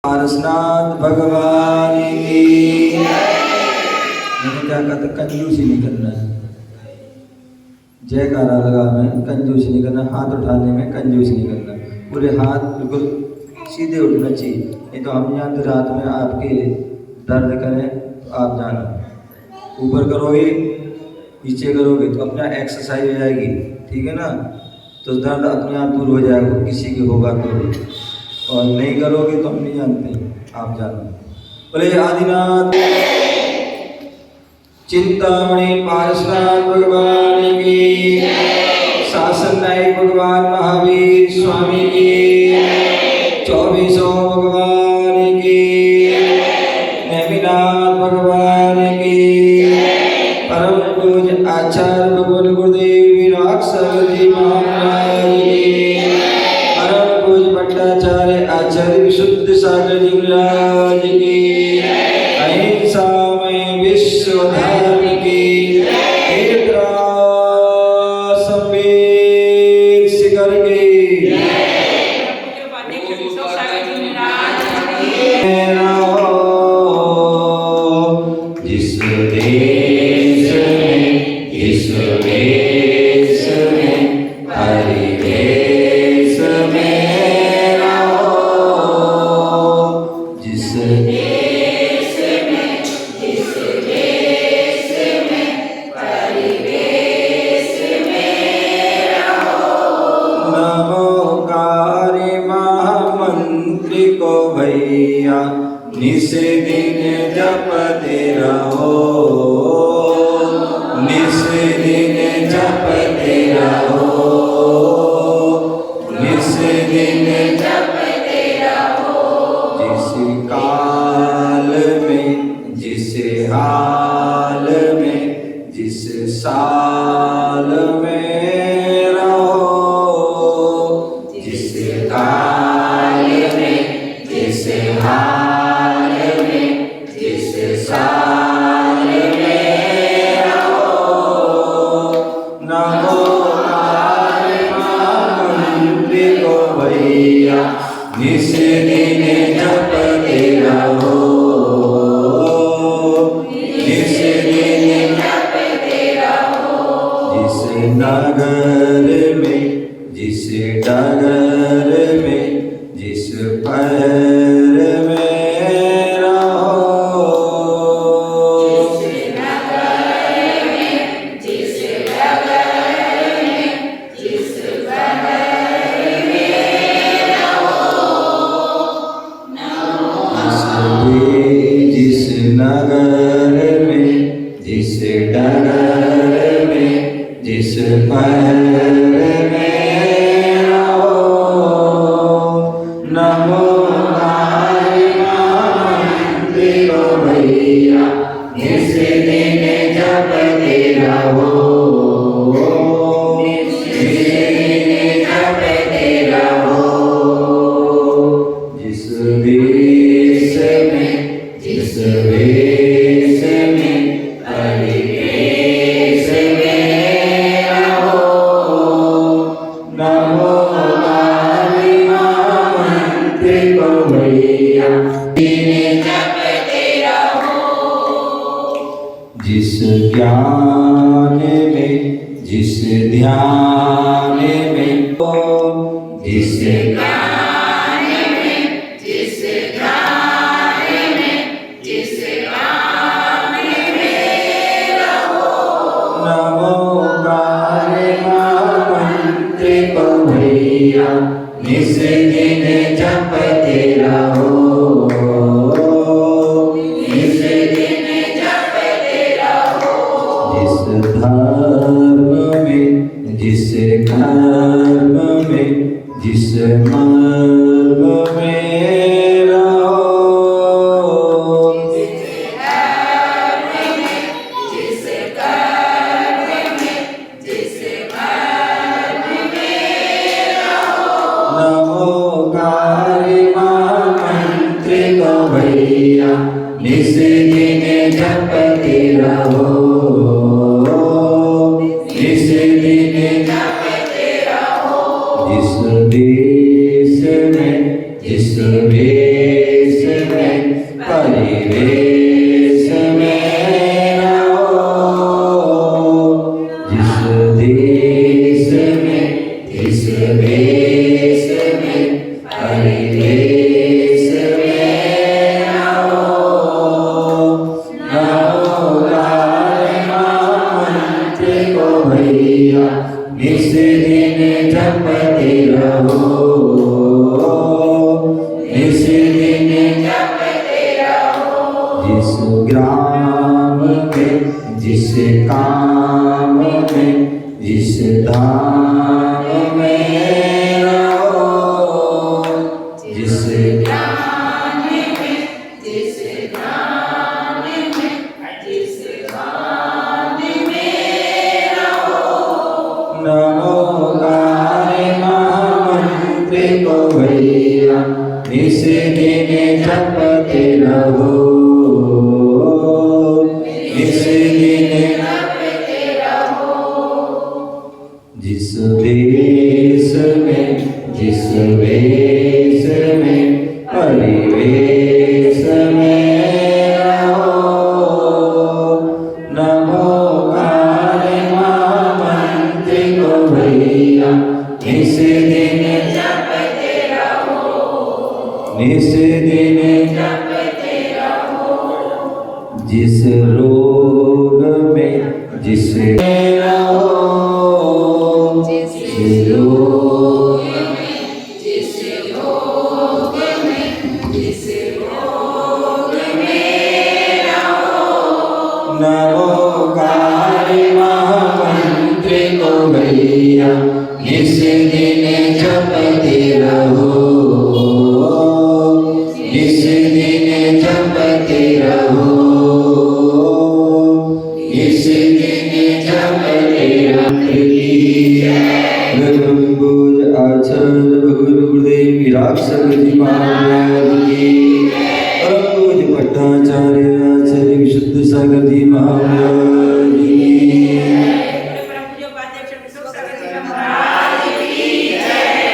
पारसनाथ भगवान की। मैंने क्या कहा था, कंजूसी नहीं करना है। जयकारा लगा में कंजूसी नहीं करना, हाथ उठाने में कंजूसी नहीं करना, पूरे हाथ बिल्कुल सीधे उठना चाहिए। नहीं तो हम जानते रात में आपके दर्द करें तो आप जाना, ऊपर करोगे नीचे करोगे तो अपना एक्सरसाइज हो जाएगी, ठीक है ना। तो दर्द अपने आप दूर हो जाएगा, किसी के होगा तो, और नहीं करोगे तो हम नहीं जानते, आप जानो। बोले आदिनाथ चिंतामणि पारसनाथ भगवान की, शासन नायक भगवान महावीर स्वामी की, 2400 भगवान की, नेमिनाथ भगवान की, परम पूज्य आचार्य भगवान गुरुदेव विराक्षर जी महाराज की, परम पूज्य भट्टाचार्य आचार्य विशुद्ध सागर जी महाराज की, अहिंसामय विश्व धर्म की, संवेद शिखर की, जिस देश में इस देश में परिवेश में रहो, जिस देश में इस देश में परिवेश में रहो। नमोकारी महामंत्री को भैया निस दिन जपते रहो, निस दिन जपते रहो, निस दिन जपते रहो। जिस काल में जिस हाल में जिस साल में रहो, जिस काल में जिस हाल में जिस साल में रहो। नमोकारी महामंत्री को भैया निस दिन जपते रहो, निस दिन जपते रहो। जिस नगर में जिस डगर में जिस पैर में रहो, जिस नगर में जिस डगर में जिस पैर में रहो। जिस नगर में जिस डगर में जिस पैर में रहो। नमोकारी महामंत्री को भैया निस दिन जपते रहो, निस दिन जपते रहो। जिस देश में जिस वेश में परिवेश में रहो। नमोकारी महामंत्री को भैया दिन जपते रहो। जिस ज्ञान में जिस ध्यान में जिस ज्ञान में जिस ध्यान में जिस ज्ञान में रहो। नमोकारी महामंत्री को भैया निस दिन जपते रहो, निस दिन जपते रहो। जिस धर्म में जिस कर्म में जिस मर्म में रहो, जिस धर्म में जिस कर्म में जिस मर्म में रहो। नमोकारी महामंत्री को भैया निस दिन जपते रहो, निस दिन जपते रहो। जिस देश में जिस वेश जिस दिन जपते रहो, जिस ग्राम में, जिस काम में, जिस धाम में रहो, जिस ज्ञान में, जिस ध्यान में, जिस ध्यान में रहो। नमोकार महामंत्र को भैया निस दिन जपते रहो, निस दिन जपते रहो। जिस देश में, जिस वेश में, परिवेश में रहो, नमोकार महामंत्र को भैया निस दिन जपते रहो, निस दिन जपते रहो। जिस रोग में, जिस रहो, जिस रोग जिस योग में, जिस योग में रहो। नमोकार महामंत्र को भैया निस दिन जपते रहो, निस दिन जपते रहो, निस दिन जपते रहो। ब्रह्मभूज आचार्य भगवान गुरुदेव विराट सगजी महाराज की, ब्रह्मभूज भट्टाचार्य आचार्य विशुद्ध सागर जी महाराज की।